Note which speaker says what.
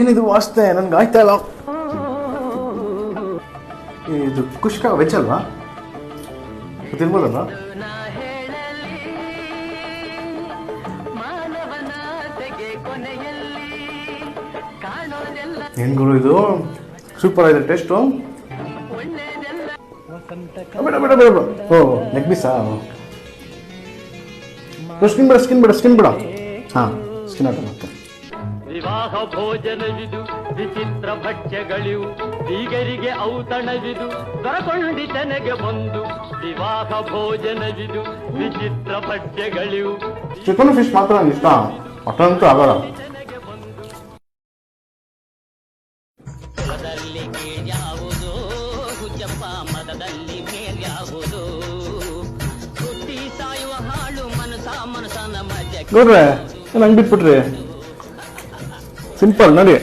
Speaker 1: ಏನಿದು ವಾಸ್ತೆ ನನ್ಗೆ ಆಯ್ತಾ ಇಲ್ಲ. ಇದು ಕುಷ್ಕ ವೆಜ್ ಅಲ್ವಾ, ತಿನ್ಬೋದಲ್ವಾ? ಏನ್ ಗುರು ಇದು, ಸೂಪರ್ ಆಗಿದೆ ಟೇಸ್ಟು. ಬೇಡ ಬೇಡ ಬೇಡ ಬೇಡ. ಓ ಲೆಗ್ ಪೀಸಾ? ಸ್ಕಿನ್ ಬೇಡ ಸ್ಕಿನ್ ಬೇಡ ಸ್ಕಿನ್ ಬೇಡ. ಹಾಂ ಸ್ಕಿನ್ ಹಾಕೋಣ.
Speaker 2: ವಿವಾಹ ಭೋಜನವಿದು ವಿಚಿತ್ರ ಭಕ್ಷ್ಯಗಳಿವು, ಬೀಗರಿಗೆ ಔತಣವಿದು ದೊರಕೊಂಡಿತನೆಗೆ ಬಂದು. ವಿವಾಹ ಭೋಜನವಿದು ವಿಚಿತ್ರ ಭಕ್ಷ್ಯಗಳಿವು.
Speaker 1: ಚಿಕನ್ ಫಿಶ್ ಮಾತ್ರ ನಂಗೆ ಇಷ್ಟ, ಮಟನ್ ಅಂತೂ ಆಗಲ್ಲ. ನೋಡ್ರೆ ನಂಗೆ ಬಿಟ್ಬಿಟ್ರಿ, ಸಿಂಪಲ್ ನೋಡಿ.